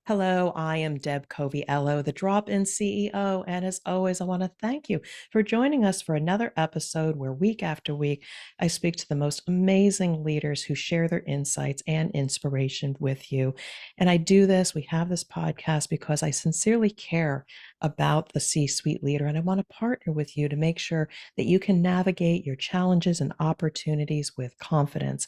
Hello, I am Deb Coviello, the Drop-In CEO, and as always, I want to thank you for joining us for another episode where week after week I speak to the most amazing leaders who share their insights and inspiration with you. And I do this, we have this podcast because I sincerely care about the C-suite leader, and I want to partner with you to make sure that you can navigate your challenges and opportunities with confidence.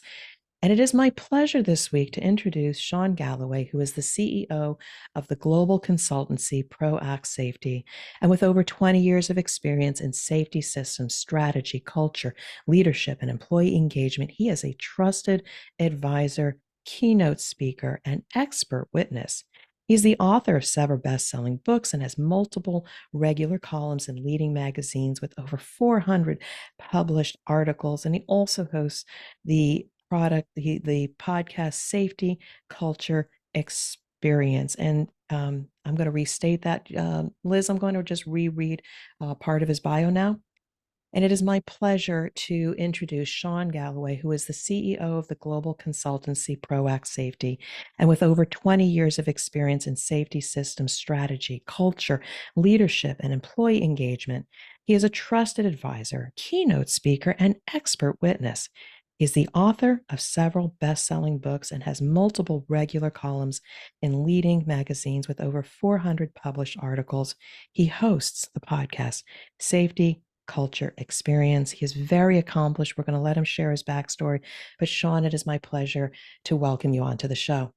And it is my pleasure this week to introduce Shawn Galloway, who is the CEO of the global consultancy Proact Safety. And with over 20 years of experience in safety systems, strategy, culture, leadership, and employee engagement, he is a trusted advisor, keynote speaker, and expert witness. He's the author of several best-selling books and has multiple regular columns in leading magazines with over 400 published articles. And he also hosts the podcast Safety Culture Experience. And I'm going to restate that. Liz, I'm going to just reread part of his bio now. And it is my pleasure to introduce Shawn Galloway, who is the CEO of the global consultancy Proact Safety. And with over 20 years of experience in safety systems strategy, culture, leadership, and employee engagement, he is a trusted advisor, keynote speaker, and expert witness. He is the author of several best-selling books and has multiple regular columns in leading magazines with over 400 published articles. He hosts the podcast Safety Culture Experience. He is very accomplished. We're going to let him share his backstory. But Shawn, it is my pleasure to welcome you onto the show.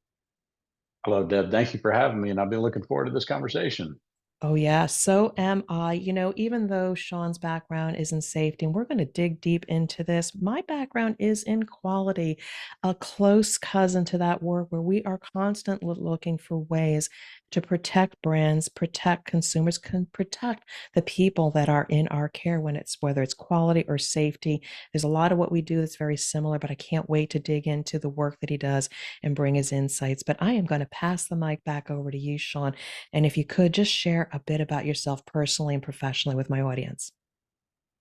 Hello, Deb. Thank you for having me, and I've been looking forward to this conversation. Oh, yeah, so am I. Even though Shawn's background is in safety, and we're going to dig deep into this, my background is in quality, a close cousin to that work where we are constantly looking for ways to protect brands, protect consumers, can protect the people that are in our care when it's whether it's quality or safety. There's a lot of what we do that's very similar, but I can't wait to dig into the work that he does and bring his insights. But I am going to pass the mic back over to you, Shawn. And if you could just share a bit about yourself personally and professionally with my audience.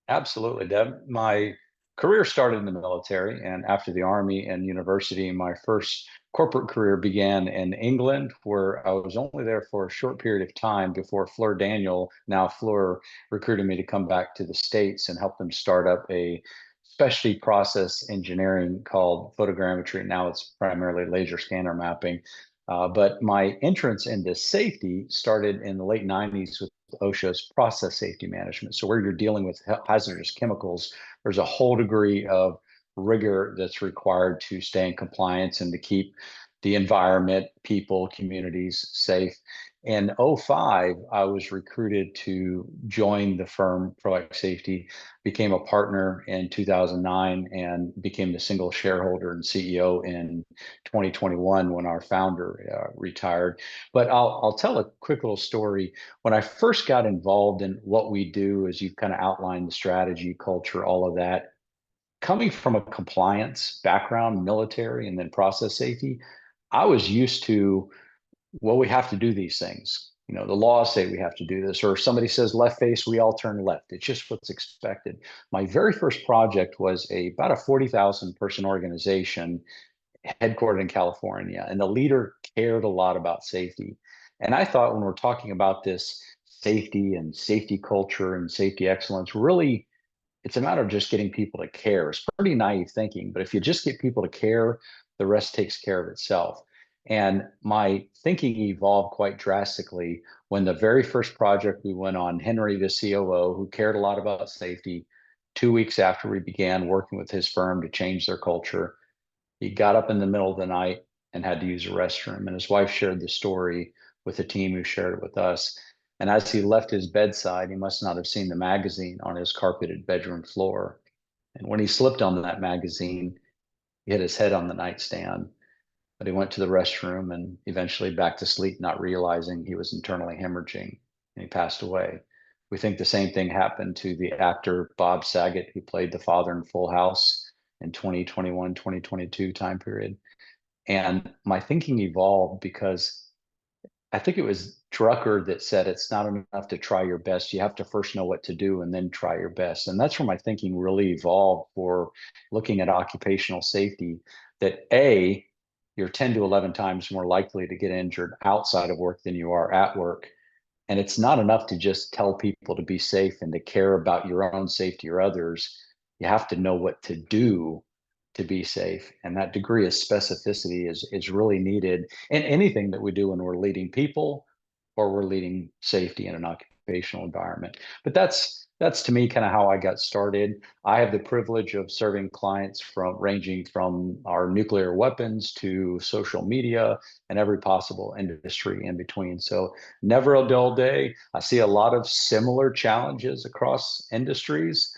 Absolutely, Deb. My career started in the military, and after the Army and university, my first corporate career began in England, where I was only there for a short period of time before Fleur Daniel, now Fleur, recruited me to come back to the States and help them start up a specialty process engineering called photogrammetry. Now it's primarily laser scanner mapping. But my entrance into safety started in the late 90s with OSHA's process safety management. So where you're dealing with hazardous chemicals, there's a whole degree of rigor that's required to stay in compliance and to keep the environment, people, communities safe. In '05, I was recruited to join the firm Proact Safety, became a partner in 2009, and became the single shareholder and CEO in 2021 when our founder retired. But I'll tell a quick little story. When I first got involved in what we do, as you've kind of outlined the strategy, culture, all of that, coming from a compliance background, military, and then process safety, I was used to, well, we have to do these things. The laws say we have to do this, or if somebody says left face, we all turn left. It's just what's expected. My very first project was about a 40,000 person organization headquartered in California, and the leader cared a lot about safety. And I thought when we're talking about this safety and safety culture and safety excellence, really, it's a matter of just getting people to care. It's pretty naive thinking, but if you just get people to care, the rest takes care of itself. And my thinking evolved quite drastically when the very first project we went on, Henry, the COO, who cared a lot about safety, 2 weeks after we began working with his firm to change their culture, he got up in the middle of the night and had to use a restroom. And his wife shared the story with the team who shared it with us. And as he left his bedside, he must not have seen the magazine on his carpeted bedroom floor. And when he slipped on that magazine, he hit his head on the nightstand. But he went to the restroom and eventually back to sleep, not realizing he was internally hemorrhaging, and he passed away. We think the same thing happened to the actor Bob Saget, who played the father in Full House in 2021, 2022 time period. And my thinking evolved because I think it was Drucker that said it's not enough to try your best. You have to first know what to do and then try your best. And that's where my thinking really evolved for looking at occupational safety, that A, you're 10 to 11 times more likely to get injured outside of work than you are at work. And it's not enough to just tell people to be safe and to care about your own safety or others. You have to know what to do to be safe. And that degree of specificity is really needed in anything that we do when we're leading people or we're leading safety in an occupational environment. But that's to me kind of how I got started. I have the privilege of serving clients from ranging from our nuclear weapons to social media and every possible industry in between. So never a dull day. I see a lot of similar challenges across industries,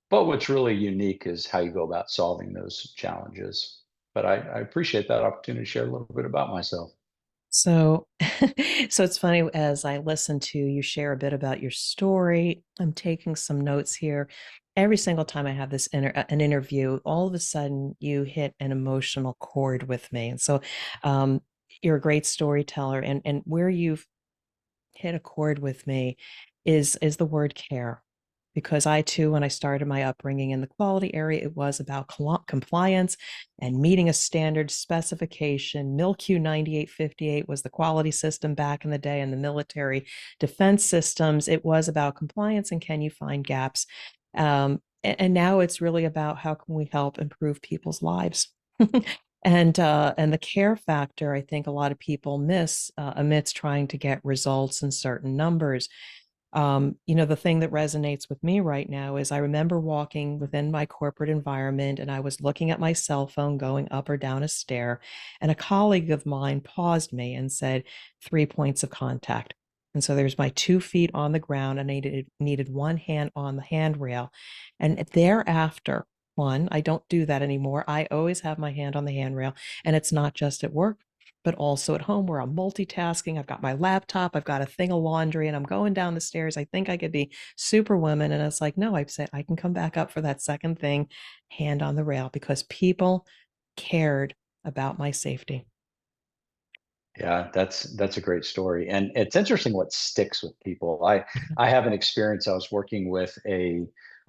but what's really unique is how you go about solving those challenges. But I appreciate that opportunity to share a little bit about myself. So, so it's funny as I listen to you share a bit about your story. I'm taking some notes here. Every single time I have an interview, all of a sudden you hit an emotional chord with me, and so um, you're a great storyteller. And where you've hit a chord with me is the word care, because I too, when I started my upbringing in the quality area, it was about compliance and meeting a standard specification. MILQ 9858 was the quality system back in the day, and the military defense systems, it was about compliance and can you find gaps. And now it's really about how can we help improve people's lives. And the care factor, I think a lot of people miss amidst trying to get results in certain numbers. The thing that resonates with me right now is I remember walking within my corporate environment and I was looking at my cell phone going up or down a stair, and a colleague of mine paused me and said, 3 points of contact. And so there's my 2 feet on the ground, and I needed one hand on the handrail. And thereafter, one, I don't do that anymore. I always have my hand on the handrail, and it's not just at work, but also at home where I'm multitasking. I've got my laptop, I've got a thing of laundry, and I'm going down the stairs. I think I could be superwoman. And it's like, no, I've said I can come back up for that second thing, hand on the rail, because people cared about my safety. Yeah, that's a great story. And it's interesting what sticks with people. I have an experience. I was working with a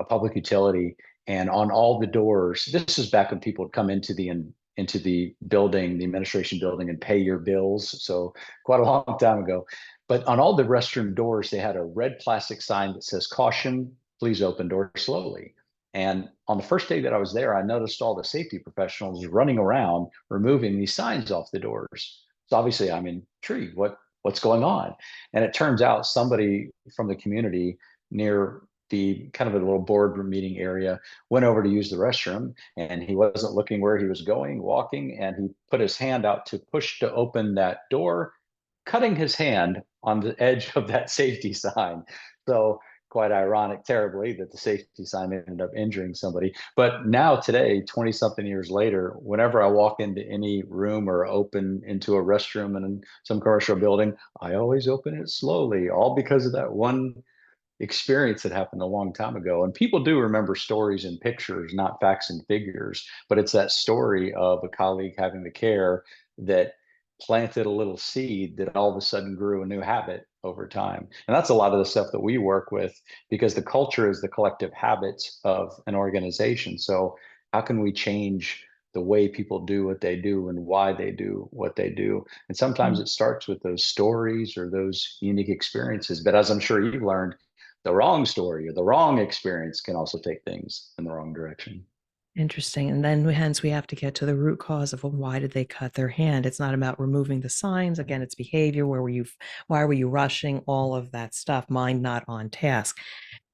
public utility, and on all the doors, this is back when people would come into the building, the administration building, and pay your bills. So quite a long time ago. But on all the restroom doors, they had a red plastic sign that says caution, please open door slowly. And on the first day that I was there, I noticed all the safety professionals running around removing these signs off the doors. So obviously I'm intrigued. What's going on? And it turns out somebody from the community near the kind of a little boardroom meeting area went over to use the restroom, and he wasn't looking where he was going, walking, and he put his hand out to push to open that door, cutting his hand on the edge of that safety sign. So quite ironic, terribly, that the safety sign ended up injuring somebody. But now today, 20 something years later, whenever I walk into any room or open into a restroom in some commercial building, I always open it slowly, all because of that one experience that happened a long time ago. And people do remember stories and pictures, not facts and figures, but it's that story of a colleague having the care that planted a little seed that all of a sudden grew a new habit over time. And that's a lot of the stuff that we work with, because the culture is the collective habits of an organization. So how can we change the way people do what they do and why they do what they do? And sometimes it starts with those stories or those unique experiences. But as I'm sure you've learned, the wrong story or the wrong experience can also take things in the wrong direction. Interesting. And then hence we have to get to the root cause of, well, why did they cut their hand? It's not about removing the signs. Again, it's behavior. Why were you rushing? All of that stuff, mind not on task.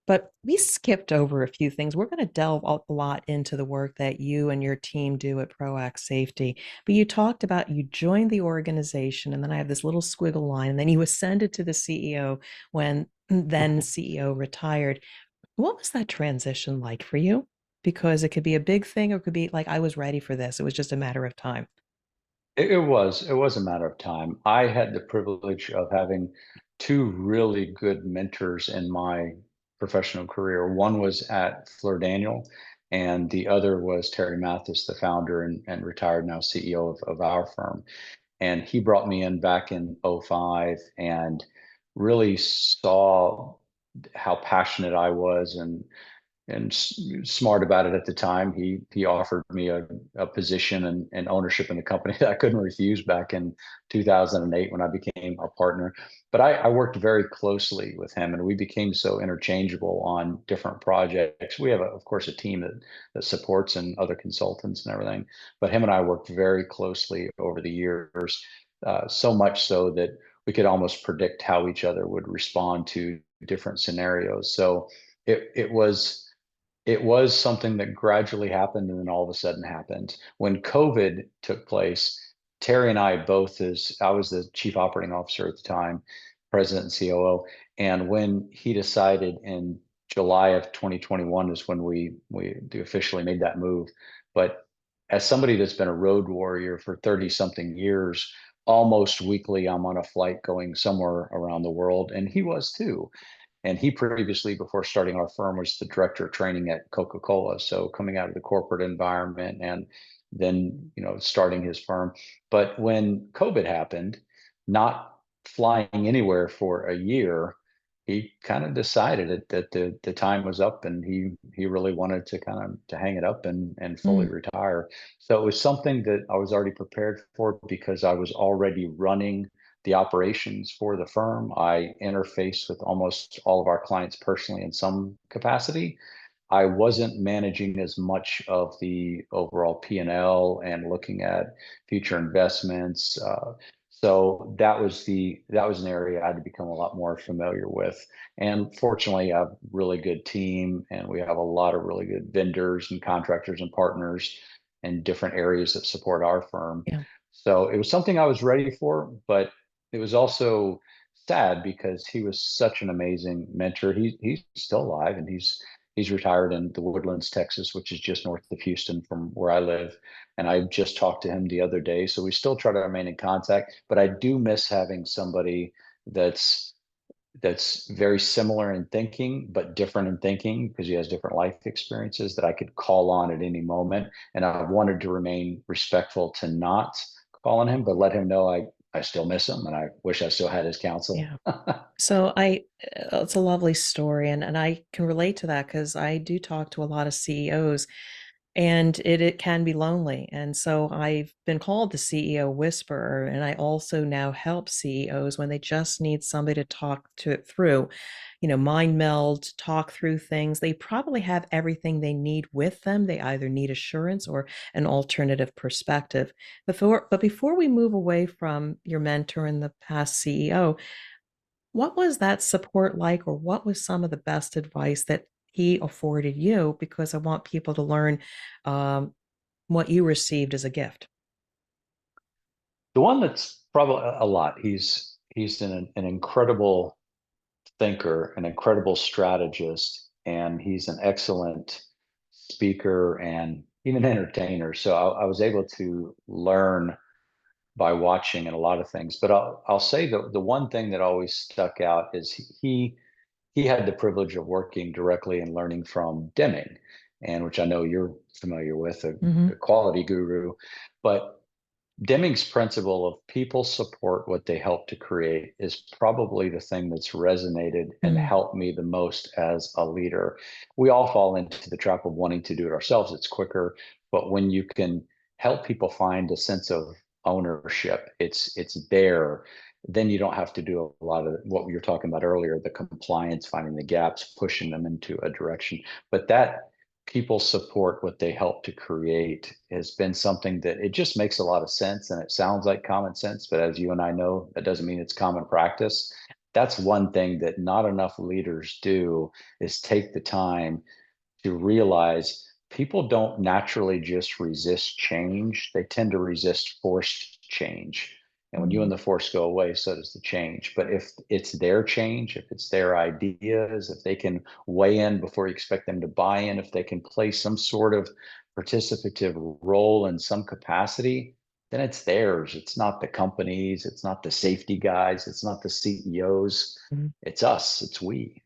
But we skipped over a few things. We're going to delve a lot into the work that you and your team do at Proact Safety. But you talked about you joined the organization, and then I have this little squiggle line, and then you ascended to the CEO when then CEO retired. What was that transition like for you? Because it could be a big thing or it could be like, I was ready for this. It was just a matter of time. It was a matter of time. I had the privilege of having two really good mentors in my professional career. One was at Fleur Daniel, and the other was Terry Mathis, the founder and retired now CEO of our firm. And he brought me in back in '05 and really saw how passionate I was smart about it at the time. He offered me a position and ownership in the company that I couldn't refuse back in 2008 when I became a partner. But I worked very closely with him, and we became so interchangeable on different projects. We have, of course, a team that supports and other consultants and everything. But him and I worked very closely over the years, so much so that we could almost predict how each other would respond to different scenarios. So it was something that gradually happened and then all of a sudden happened. When COVID took place, Terry and I both, as I was the chief operating officer at the time, president and COO, and when he decided in July of 2021 is when we officially made that move. But as somebody that's been a road warrior for 30 something years, almost weekly I'm on a flight going somewhere around the world, and he was too. And he previously, before starting our firm, was the director of training at Coca-Cola. So coming out of the corporate environment and then, starting his firm. But when COVID happened, not flying anywhere for a year, he kind of decided that the time was up, and he really wanted to kind of to hang it up and fully Mm, retire. So it was something that I was already prepared for because I was already running the operations for the firm. I interface with almost all of our clients personally in some capacity. I wasn't managing as much of the overall P&L and looking at future investments. So that was an area I had to become a lot more familiar with. And fortunately, I have a really good team, and we have a lot of really good vendors and contractors and partners in different areas that support our firm. yeah. So it was something I was ready for, but it was also sad because he was such an amazing mentor. He's still alive, and he's retired in the Woodlands, Texas, which is just north of Houston from where I live. And I just talked to him the other day, so we still try to remain in contact. But I do miss having somebody that's that's very similar in thinking, but different in thinking because he has different life experiences that I could call on at any moment. And I wanted to remain respectful to not call on him, but let him know I still miss him and I wish I still had his counsel. Yeah. So it's a lovely story, and I can relate to that because I do talk to a lot of CEOs, and it can be lonely. And so I've been called the CEO whisperer, and I also now help CEOs when they just need somebody to talk to it through, mind meld, talk through things. They probably have everything they need with them. They either need assurance or an alternative perspective. But before we move away from your mentor and the past CEO, what was that support like, or what was some of the best advice that he afforded you? Because I want people to learn um, what you received as a gift. The one that's probably a lot. He's an incredible thinker, an incredible strategist, and he's an excellent speaker and even entertainer. So I was able to learn by watching and a lot of things. But I'll say the one thing that always stuck out is he had the privilege of working directly and learning from Deming, and which I know you're familiar with, Hmm. a quality guru. But Deming's principle of people support what they help to create is probably the thing that's resonated and Mm, helped me the most as a leader. We all fall into the trap of wanting to do it ourselves. It's quicker, but when you can help people find a sense of ownership, it's there. Then you don't have to do a lot of what we were talking about earlier, the compliance, finding the gaps, pushing them into a direction. But that people support what they help to create has been something that it just makes a lot of sense and it sounds like common sense, but as you and I know, that doesn't mean it's common practice. That's one thing that not enough leaders do, is take the time to realize people don't naturally just resist change. They tend to resist forced change. And when you and mm, the force go away, so does the change. But if it's their change, if it's their ideas, if they can weigh in before you expect them to buy in, if they can play some sort of participative role in some capacity, then it's theirs. It's not the companies, it's not the safety guys, it's not the CEOs, mm. it's us, it's we.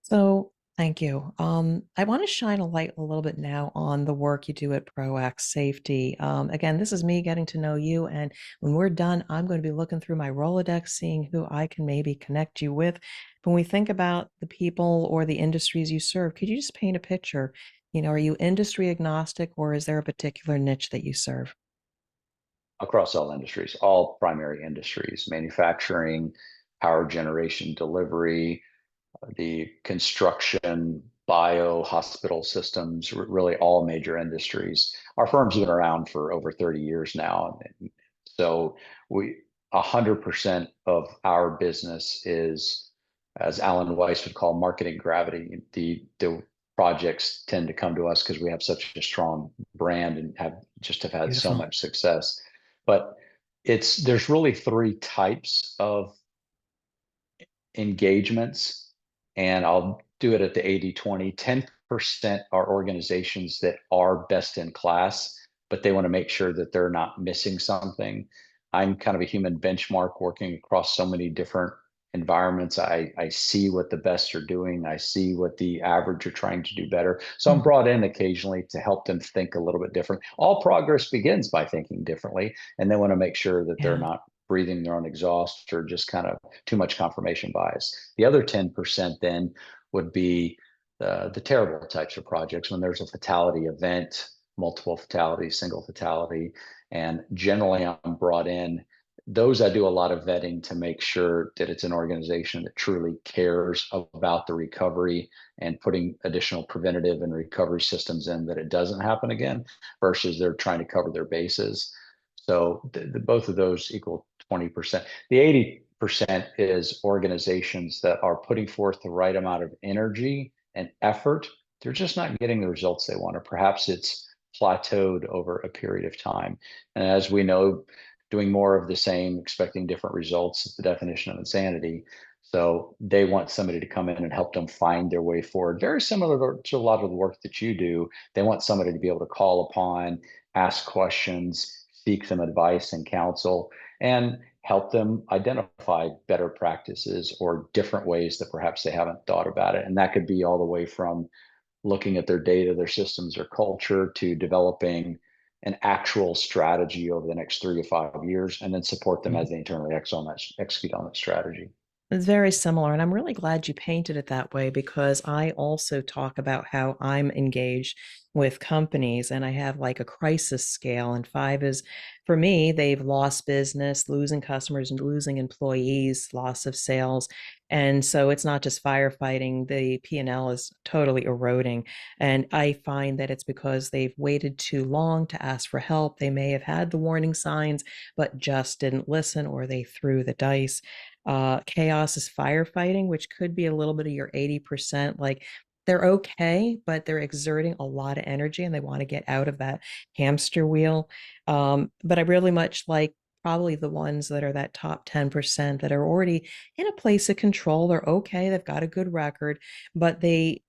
So Thank you. I want to shine a light a little bit now on the work you do at Proact Safety. Again, this is me getting to know you, and when we're done, I'm going to be looking through my Rolodex, seeing who I can maybe connect you with. When we think about the people or the industries you serve, could you just paint a picture? Are you industry agnostic, or is there a particular niche that you serve? Across all industries, all primary industries, manufacturing, power generation, delivery, the construction, bio, hospital systems, really all major industries. Our firm's been around for over 30 years now. And so 100% of our business is, as Alan Weiss would call, marketing gravity. The projects tend to come to us because we have such a strong brand and have had so Beautiful. much success. But there's really three types of engagements, and I'll do it at the 80/20. 10% are organizations that are best in class, but they want to make sure that they're not missing something. I'm kind of a human benchmark working across so many different environments. I see what the best are doing. I see what the average are trying to do better. So I'm Mm, brought in occasionally to help them think a little bit different. All progress begins by thinking differently, and they want to make sure that they're yeah. not breathing their own exhaust or just kind of too much confirmation bias. The other 10% then would be the terrible types of projects when there's a fatality event, multiple fatalities, single fatality. And generally, I'm brought in. Those I do a lot of vetting to make sure that it's an organization that truly cares about the recovery and putting additional preventative and recovery systems in that it doesn't happen again versus they're trying to cover their bases. So both of those equal 20%. The 80% is organizations that are putting forth the right amount of energy and effort. They're just not getting the results they want, or perhaps it's plateaued over a period of time. And as we know, doing more of the same, expecting different results is the definition of insanity. So they want somebody to come in and help them find their way forward. Very similar to a lot of the work that you do. They want somebody to be able to call upon, ask questions, seek some advice and counsel, and help them identify better practices or different ways that perhaps they haven't thought about it. And that could be all the way from looking at their data, their systems, their culture, to developing an actual strategy over the next 3 to 5 years, and then support them as they internally execute on that strategy. It's very similar. And I'm really glad you painted it that way because I also talk about how I'm engaged with companies and I have like a crisis scale. And five is for me, they've lost business, losing customers and losing employees, loss of sales. And so it's not just firefighting, the P&L is totally eroding. And I find that it's because they've waited too long to ask for help. They may have had the warning signs, but just didn't listen or they threw the dice. Chaos is firefighting, which could be a little bit of your 80%. Like they're okay, but they're exerting a lot of energy and they want to get out of that hamster wheel. But I really much like probably the ones that are that top 10% that are already in a place of control. They're okay, they've got a good record, but they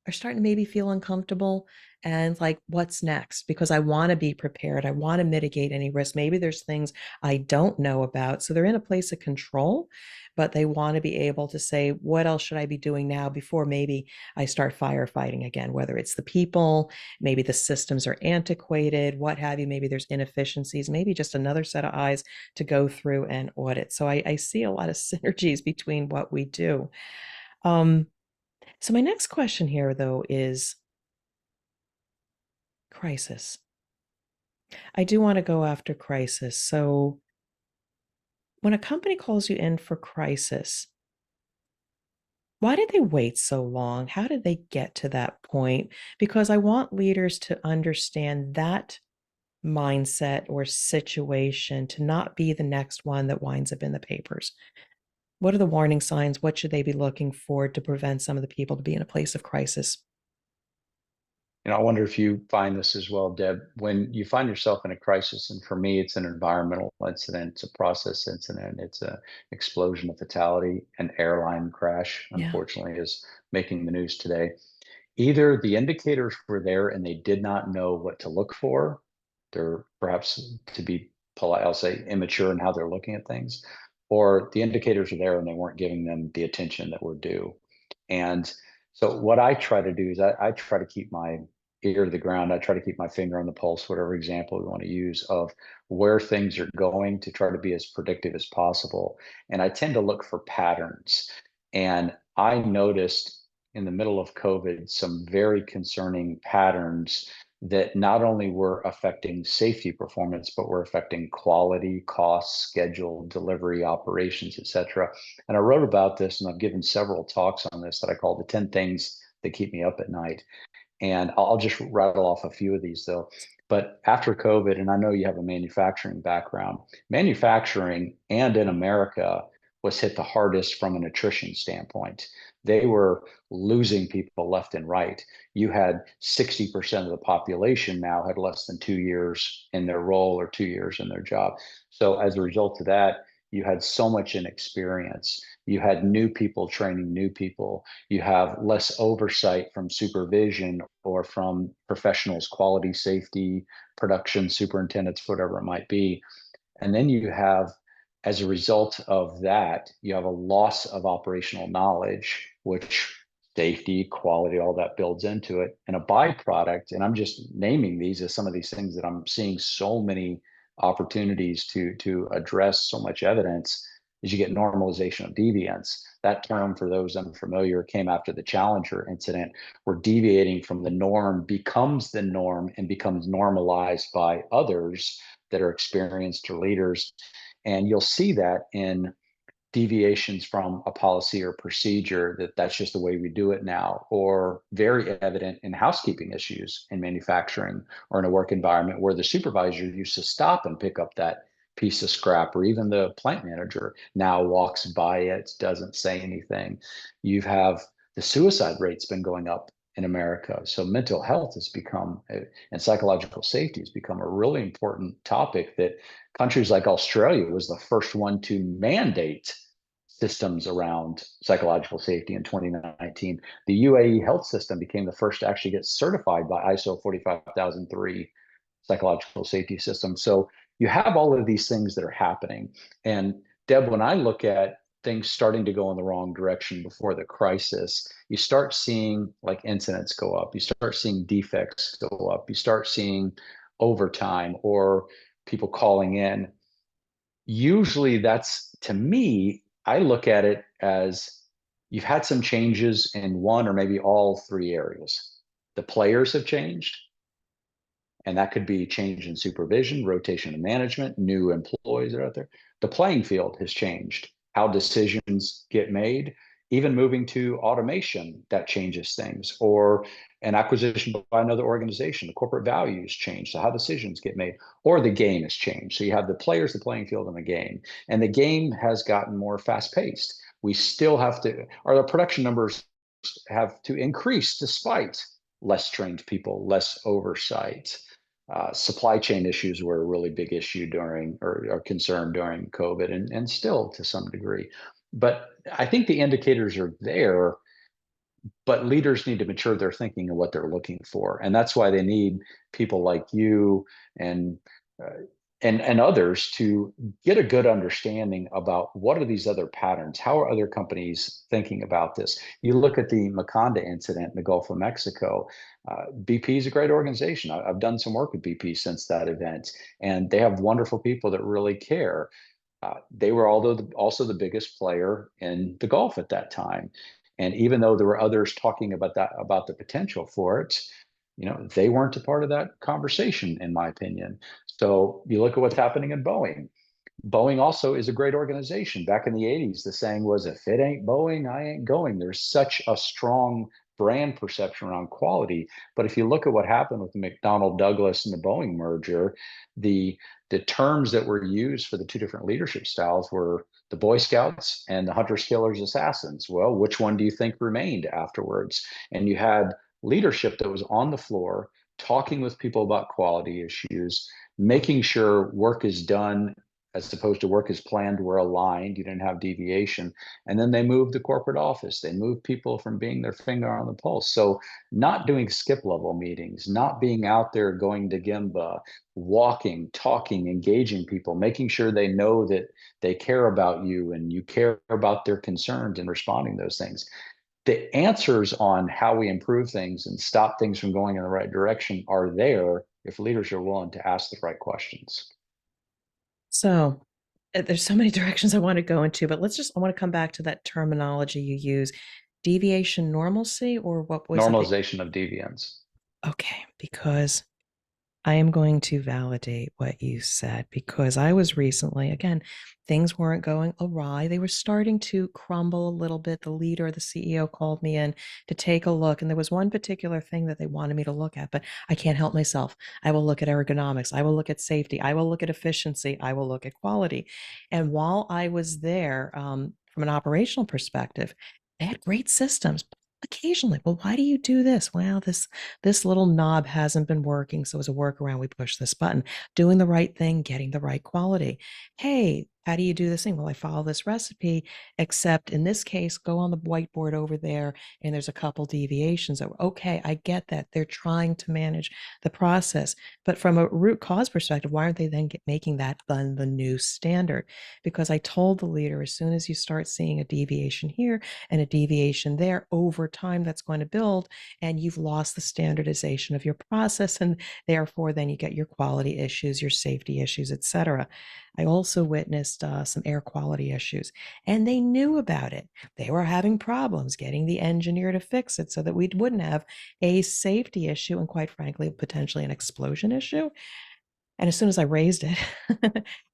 are starting to maybe feel uncomfortable and like what's next because I want to be prepared, I want to mitigate any risk, maybe there's things I don't know about, so they're in a place of control, but they want to be able to say what else should I be doing now before maybe I start firefighting again, whether it's the people, maybe the systems are antiquated, what have you, maybe there's inefficiencies, maybe just another set of eyes to go through and audit. So I see a lot of synergies between what we do. um, so my next question here, though, is crisis. I do want to go after crisis. So when a company calls you in for crisis, why did they wait so long? How did they get to that point? Because I want leaders to understand that mindset or situation to not be the next one that winds up in the papers. What are the warning signs? What should they be looking for to prevent some of the people to be in a place of crisis? I wonder if you find this as well, Deb. When you find yourself in a crisis, and for me, it's an environmental incident, it's a process incident, it's an explosion, a fatality, an airline crash, Yeah. unfortunately, is making the news today. Either the indicators were there and they did not know what to look for. They're perhaps, to be polite, I'll say immature in how they're looking at things, or the indicators are there and they weren't giving them the attention that were due. And So what I try to do is I try to keep my ear to the ground. I try to keep my finger on the pulse, whatever example we want to use of where things are going to try to be as predictive as possible. And I tend to look for patterns. And I noticed in the middle of COVID some very concerning patterns that not only were affecting safety performance, but were affecting quality, cost, schedule, delivery, operations, et cetera. And I wrote about this, and I've given several talks on this that I call the 10 things that keep me up at night. And I'll just rattle off a few of these though. But after COVID, and I know you have a manufacturing background, manufacturing and in America was hit the hardest from an attrition standpoint. They were losing people left and right. You had 60% of the population now had less than 2 years in their role or 2 years in their job. So as a result of that, you had so much inexperience. You had new people training new people. You have less oversight from supervision or from professionals, quality, safety, production superintendents, whatever it might be. And then you have, as a result of that, you have a loss of operational knowledge, which safety, quality, all that builds into it. And a byproduct, and I'm just naming these as some of these things that I'm seeing so many opportunities to address so much evidence, is you get normalization of deviance. That term, for those unfamiliar, came after the Challenger incident, where deviating from the norm becomes the norm and becomes normalized by others that are experienced or leaders. And you'll see that in deviations from a policy or procedure, that that's just the way we do it now, or very evident in housekeeping issues in manufacturing or in a work environment where the supervisor used to stop and pick up that piece of scrap, or even the plant manager now walks by it, doesn't say anything. You have the suicide rate's been going up in America. So mental health has become, and psychological safety has become a really important topic that countries like Australia was the first one to mandate systems around psychological safety in 2019. The UAE health system became the first to actually get certified by ISO 45003 psychological safety system. So you have all of these things that are happening. And Deb, when I look at things starting to go in the wrong direction before the crisis, you start seeing like incidents go up, you start seeing defects go up, you start seeing overtime or people calling in. Usually that's, to me, I look at it as you've had some changes in one or maybe all three areas. The players have changed, and that could be change in supervision, rotation of management, new employees that are out there. The playing field has changed, how decisions get made, even moving to automation that changes things, or an acquisition by another organization. The corporate values change, so how decisions get made, or the game has changed. So you have the players, the playing field, and the game. And the game has gotten more fast paced. We still have to, or the production numbers have to increase despite less trained people, less oversight. Supply chain issues were a really big issue during, or concern during COVID, and still to some degree. But I think the indicators are there, but leaders need to mature their thinking and what they're looking for. And that's why they need people like you and uh, and others to get a good understanding about what are these other patterns. How are other companies thinking about this? You look at the Macondo incident in the Gulf of Mexico. BP is a great organization. I've done some work with BP since that event, and they have wonderful people that really care. They were also the biggest player in the Gulf at that time. And even though there were others talking about that, about the potential for it, they weren't a part of that conversation, in my opinion. So you look at what's happening in Boeing. Boeing also is a great organization. Back in the 80s, the saying was, if it ain't Boeing, I ain't going. There's such a strong brand perception around quality. But if you look at what happened with the McDonnell Douglas and the Boeing merger, the the terms that were used for the two different leadership styles were the Boy Scouts and the Hunters, Killers, Assassins. Well, which one do you think remained afterwards? And you had leadership that was on the floor talking with people about quality issues, making sure work is done as opposed to work as planned, were aligned. You didn't have deviation. And then they moved the corporate office. They moved people from being their finger on the pulse. So not doing skip level meetings, not being out there going to Gemba, walking, talking, engaging people, making sure they know that they care about you and you care about their concerns and responding to those things. The answers on how we improve things and stop things from going in the right direction are there if leaders are willing to ask the right questions. So there's so many directions I want to go into, but I want to come back to that terminology you use, deviation normalcy, or what was it that, Normalization of deviance. okay, because I am going to validate what you said because I was recently, again, things weren't going awry. They were starting to crumble a little bit. The leader, the CEO called me in to take a look. And there was one particular thing that they wanted me to look at, but I can't help myself. I will look at ergonomics. I will look at safety. I will look at efficiency. I will look at quality. And while I was there, from an operational perspective, they had great systems. Occasionally, well, why do you do this? Well, this little knob hasn't been working. So as a workaround, we push this button, doing the right thing, getting the right quality. Hey, how do you do this thing? Well, I follow this recipe, except in this case, go on the whiteboard over there and there's a couple deviations. Okay, I get that. They're trying to manage the process. But from a root cause perspective, why aren't they then making that then the new standard? Because I told the leader, as soon as you start seeing a deviation here and a deviation there over time, that's going to build and you've lost the standardization of your process, and therefore then you get your quality issues, your safety issues, etc. I also witnessed some air quality issues, and they knew about it. They were having problems getting the engineer to fix it so that we wouldn't have a safety issue and, quite frankly, potentially an explosion issue. And as soon as I raised it,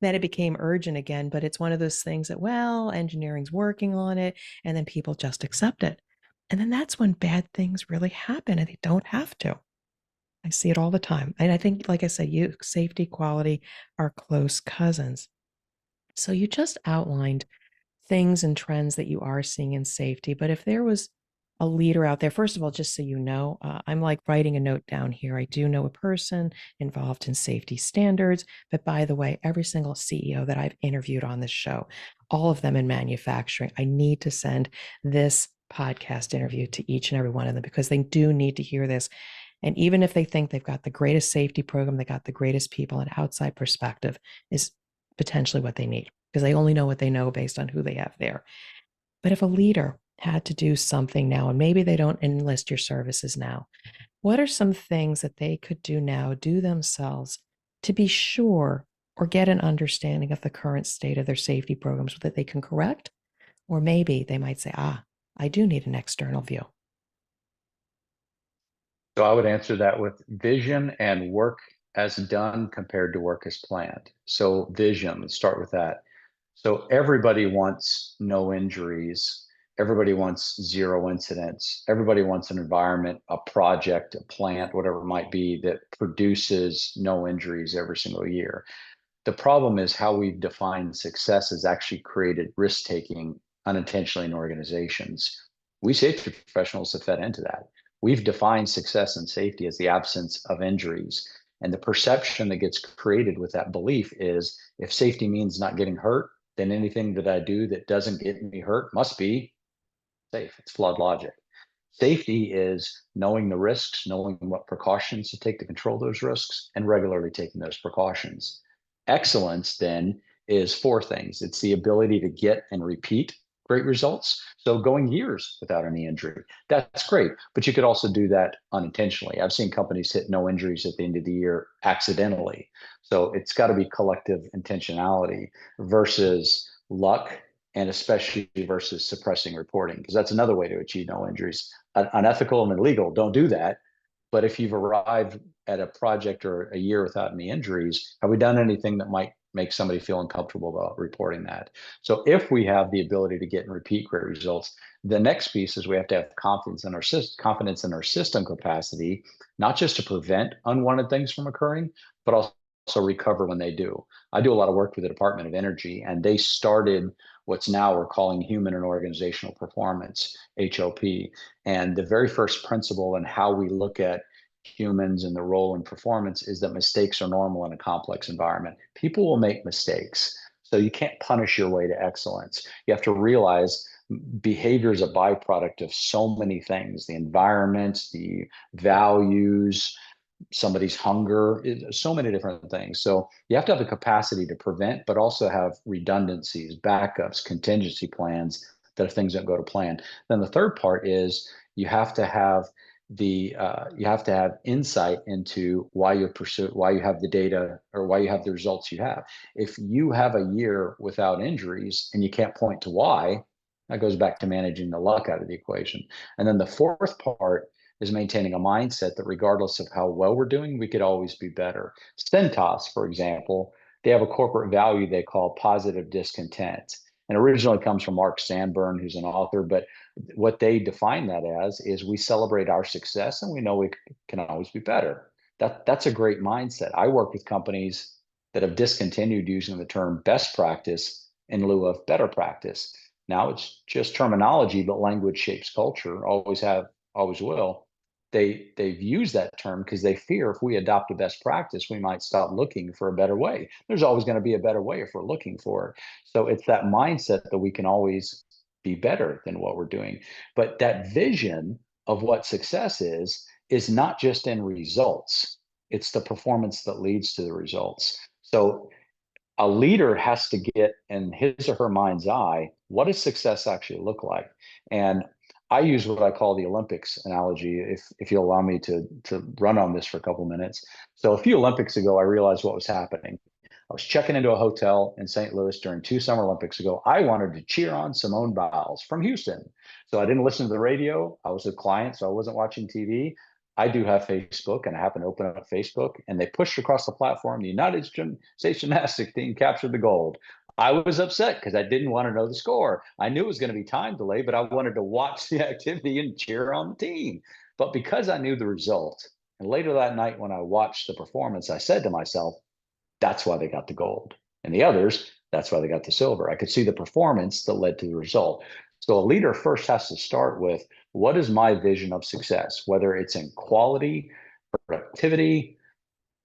then it became urgent again. But it's one of those things that, well, engineering's working on it, and then people just accept it. And then that's when bad things really happen, and they don't have to. I see it all the time. And I think, like I said, safety, quality are close cousins. So you just outlined things and trends that you are seeing in safety. But if there was a leader out there, first of all, just so you know, I'm like writing a note down here. I do know a person involved in safety standards. But by the way, every single CEO that I've interviewed on this show, all of them in manufacturing, I need to send this podcast interview to each and every one of them because they do need to hear this. And even if they think they've got the greatest safety program, they got the greatest people, an outside perspective is potentially what they need because they only know what they know based on who they have there. But if a leader had to do something now, and maybe they don't enlist your services now, what are some things that they could do now, do themselves to be sure or get an understanding of the current state of their safety programs that they can correct? Or maybe they might say, I do need an external view. So I would answer that with vision and work as done compared to work as planned. So vision, let's start with that. So everybody wants no injuries. Everybody wants zero incidents. Everybody wants an environment, a project, a plant, whatever it might be, that produces no injuries every single year. The problem is how we've defined success has actually created risk taking unintentionally in organizations. We safety professionals have fed into that. We've defined success and safety as the absence of injuries. And the perception that gets created with that belief is if safety means not getting hurt, then anything that I do that doesn't get me hurt must be safe. It's flawed logic. Safety is knowing the risks, knowing what precautions to take to control those risks, and regularly taking those precautions. Excellence then is four things. It's the ability to get and repeat great results. So going years without any injury, that's great. But you could also do that unintentionally. I've seen companies hit no injuries at the end of the year accidentally. So it's got to be collective intentionality versus luck, and especially versus suppressing reporting, because that's another way to achieve no injuries. Unethical and illegal, don't do that. But if you've arrived at a project or a year without any injuries, have we done anything that might make somebody feel uncomfortable about reporting that? So if we have the ability to get and repeat great results, the next piece is we have to have confidence in our system capacity, not just to prevent unwanted things from occurring, but also recover when they do. I do a lot of work with the Department of Energy, and they started what's now we're calling human and organizational performance, HOP. And the very first principle in how we look at humans and the role in performance is that mistakes are normal in a complex environment. People will make mistakes. So you can't punish your way to excellence. You have to realize behavior is a byproduct of so many things, the environment, the values, somebody's hunger, so many different things. So you have to have the capacity to prevent, but also have redundancies, backups, contingency plans that if things don't go to plan. Then the third part is you have to have you have to have insight into why you pursue, why you have the data, or why you have the results you have. If you have a year without injuries and you can't point to why, that goes back to managing the luck out of the equation. And then the fourth part is maintaining a mindset that regardless of how well we're doing, we could always be better. Centos, for example, they have a corporate value they call positive discontent. And originally comes from Mark Sandburn, who's an author, but what they define that as is we celebrate our success and we know we can always be better. That's a great mindset. I work with companies that have discontinued using the term best practice in lieu of better practice. Now it's just terminology, but language shapes culture, always have, always will. They've used that term because they fear if we adopt a best practice, we might stop looking for a better way. There's always going to be a better way if we're looking for it. So it's that mindset that we can always be better than what we're doing. But that vision of what success is not just in results. It's the performance that leads to the results. So a leader has to get in his or her mind's eye, what does success actually look like? And I use what I call the Olympics analogy, if you'll allow me to run on this for a couple of minutes. So a few Olympics ago, I realized what was happening. I was checking into a hotel in St. Louis during 2 Summer Olympics ago. I wanted to cheer on Simone Biles from Houston. So I didn't listen to the radio. I was a client, so I wasn't watching TV. I do have Facebook, and I happen to open up Facebook, and they pushed across the platform, the United States gymnastics team captured the gold. I was upset because I didn't want to know the score. I knew it was going to be time delay, but I wanted to watch the activity and cheer on the team. But because I knew the result, and later that night when I watched the performance, I said to myself, that's why they got the gold. And the others, that's why they got the silver. I could see the performance that led to the result. So a leader first has to start with, what is my vision of success, whether it's in quality, productivity,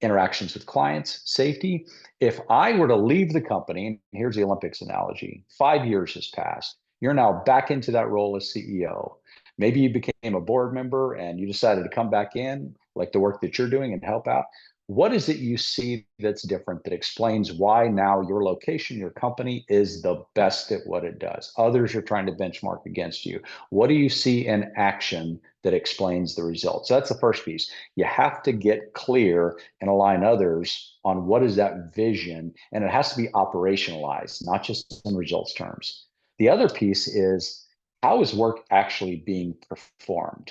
interactions with clients, safety. If I were to leave the company, here's the Olympics analogy, 5 years has passed. You're now back into that role as CEO. Maybe you became a board member and you decided to come back in, like the work that you're doing, and help out. What is it you see that's different that explains why now your location, your company is the best at what it does? Others are trying to benchmark against you. What do you see in action that explains the results? So that's the first piece. You have to get clear and align others on what is that vision, and it has to be operationalized, not just in results terms. The other piece is, how is work actually being performed?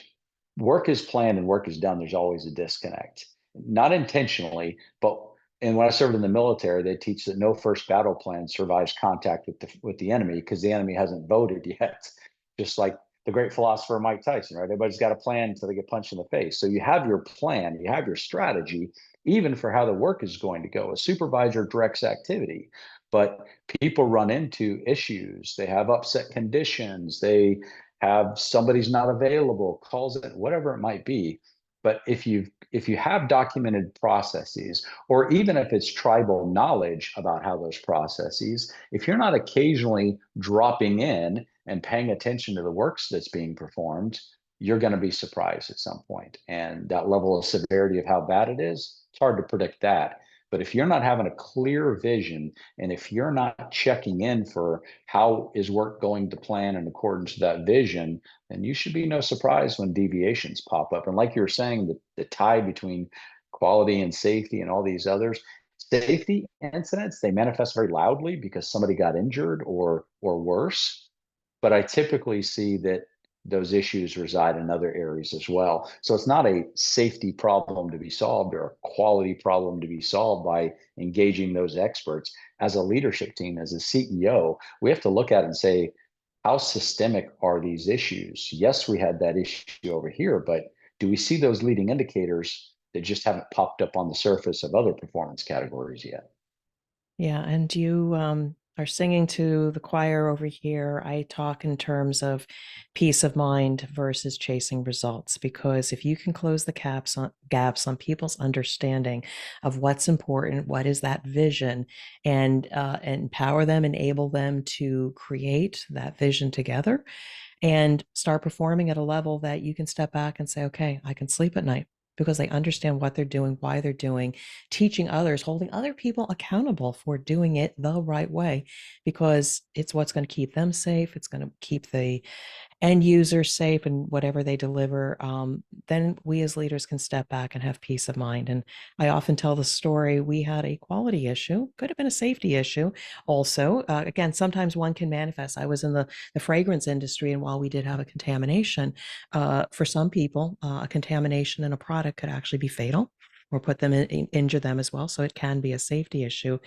Work is planned and work is done. There's always a disconnect, not intentionally, but and when I served in the military, they teach that no first battle plan survives contact with the enemy because the enemy hasn't voted yet. Just like the great philosopher Mike Tyson, right? Everybody's got a plan until they get punched in the face. So you have your plan, you have your strategy, even for how the work is going to go. A supervisor directs activity, but people run into issues. They have upset conditions. They have somebody's not available, calls it, whatever it might be. But if you have documented processes, or even if it's tribal knowledge about how those processes, if you're not occasionally dropping in and paying attention to the works that's being performed, you're going to be surprised at some point. And that level of severity of how bad it is, it's hard to predict that. But if you're not having a clear vision, and if you're not checking in for how is work going to plan in accordance with that vision, then you should be no surprise when deviations pop up. And like you were saying, the tie between quality and safety and all these others, safety incidents, they manifest very loudly because somebody got injured or worse. But I typically see that those issues reside in other areas as well. So it's not a safety problem to be solved or a quality problem to be solved by engaging those experts. As a leadership team, as a CEO, we have to look at it and say, how systemic are these issues? Yes, we had that issue over here, but do we see those leading indicators that just haven't popped up on the surface of other performance categories yet? Yeah, and you are singing to the choir over here. I talk in terms of peace of mind versus chasing results, because if you can close the gaps on people's understanding of what's important, what is that vision, and empower them, enable them to create that vision together, and start performing at a level that you can step back and say, okay, I can sleep at night. because they understand what they're doing, why they're doing, teaching others, holding other people accountable for doing it the right way, because it's what's going to keep them safe. It's going to keep the end users safe and whatever they deliver. Then we as leaders can step back and have peace of mind. And I often tell the story, we had a quality issue, could have been a safety issue also. Again, sometimes one can manifest. I was in the fragrance industry, and while we did have a contamination, for some people, a contamination in a product could actually be fatal or put them injure them as well. So it can be a safety issue.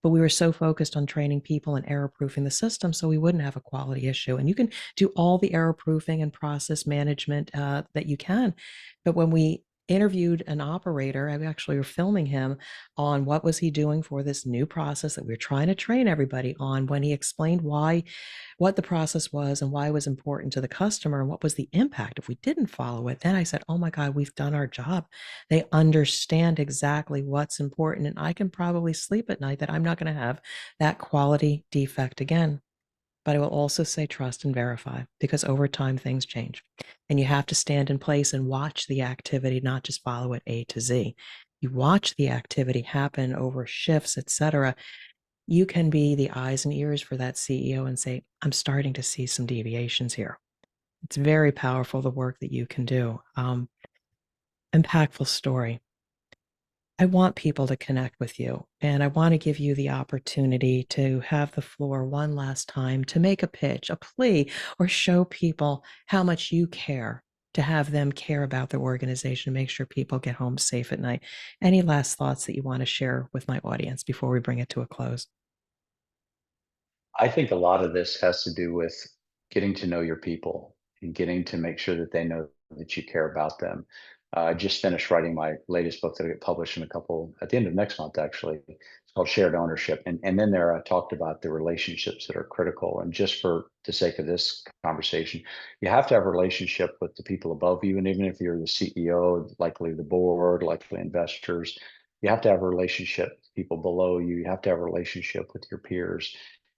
But we were so focused on training people and error proofing the system so we wouldn't have a quality issue. And you can do all the error proofing and process management that you can. But when we interviewed an operator, I actually were filming him on what was he doing for this new process that we were trying to train everybody on. When he explained what the process was and why it was important to the customer and what was the impact if we didn't follow it, then I said, oh my God, we've done our job. They understand exactly what's important, and I can probably sleep at night that I'm not going to have that quality defect again. But I will also say trust and verify, because over time things change. And you have to stand in place and watch the activity, not just follow it A to Z. You watch the activity happen over shifts, etc. You can be the eyes and ears for that CEO and say, I'm starting to see some deviations here. It's very powerful, the work that you can do. Impactful story. I want people to connect with you, and I want to give you the opportunity to have the floor one last time to make a pitch, a plea, or show people how much you care, to have them care about their organization, make sure people get home safe at night. Any last thoughts that you want to share with my audience before we bring it to a close? I think a lot of this has to do with getting to know your people and getting to make sure that they know that you care about them. I just finished writing my latest book that will get published in a couple at the end of next month, actually. It's called Shared Ownership. And then there I talked about the relationships that are critical. And just for the sake of this conversation, you have to have a relationship with the people above you. And even if you're the CEO, likely the board, likely investors, you have to have a relationship with people below you. You have to have a relationship with your peers.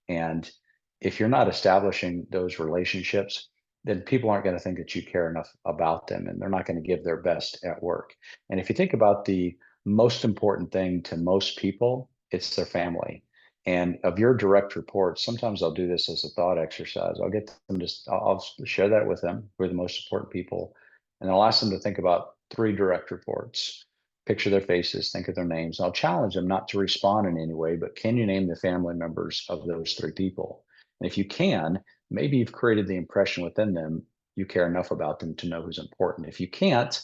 And if you're not establishing those relationships, then people aren't going to think that you care enough about them, and they're not going to give their best at work. And if you think about the most important thing to most people, it's their family. And of your direct reports, sometimes I'll do this as a thought exercise. I'll get them to, I'll share that with them, who are the most important people. And I'll ask them to think about three direct reports, picture their faces, think of their names. I'll challenge them not to respond in any way, but can you name the family members of those three people? And if you can, maybe you've created the impression within them you care enough about them to know who's important. If you can't,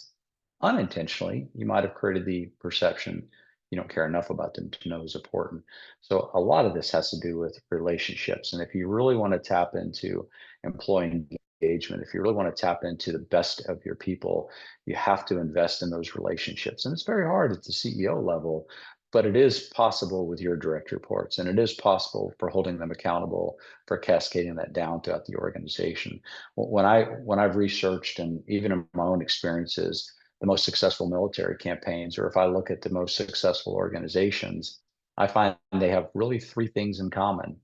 unintentionally, you might have created the perception you don't care enough about them to know who's important. So a lot of this has to do with relationships. And if you really want to tap into employee engagement, if you really want to tap into the best of your people, you have to invest in those relationships. And it's very hard at the CEO level, but it is possible with your direct reports, and it is possible for holding them accountable, for cascading that down throughout the organization. When I've researched, and even in my own experiences, the most successful military campaigns, or if I look at the most successful organizations, I find they have really three things in common: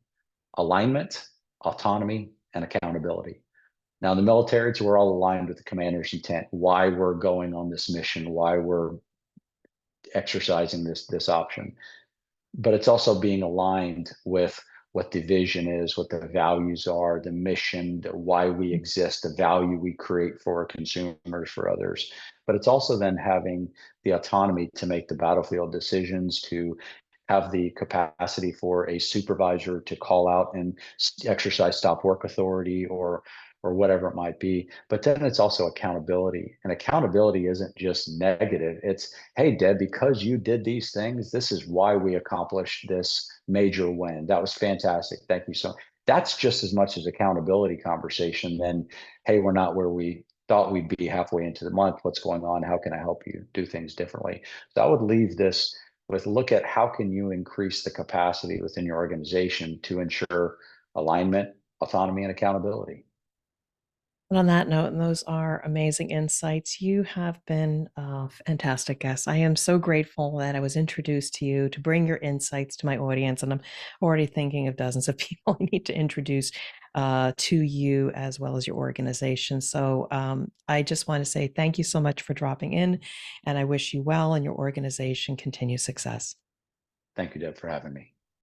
alignment, autonomy, and accountability. Now, in the military, it's we're all aligned with the commander's intent, why we're going on this mission, why we're exercising this option. But it's also being aligned with what the vision is, what the values are, the mission, why we exist, the value we create for our consumers, for others. But it's also then having the autonomy to make the battlefield decisions, to have the capacity for a supervisor to call out and exercise stop work authority, or whatever it might be. But then it's also accountability. And accountability isn't just negative. It's, hey, Deb, because you did these things, this is why we accomplished this major win. That was fantastic. Thank you so much. That's just as much as accountability conversation than, hey, we're not where we thought we'd be halfway into the month. What's going on? How can I help you do things differently? So I would leave this with, look at how can you increase the capacity within your organization to ensure alignment, autonomy, and accountability. And on that note, and those are amazing insights, you have been a fantastic guest. I am so grateful that I was introduced to you to bring your insights to my audience. And I'm already thinking of dozens of people I need to introduce to you as well as your organization. So I just want to say thank you so much for dropping in, and I wish you well and your organization continued success. Thank you, Deb, for having me.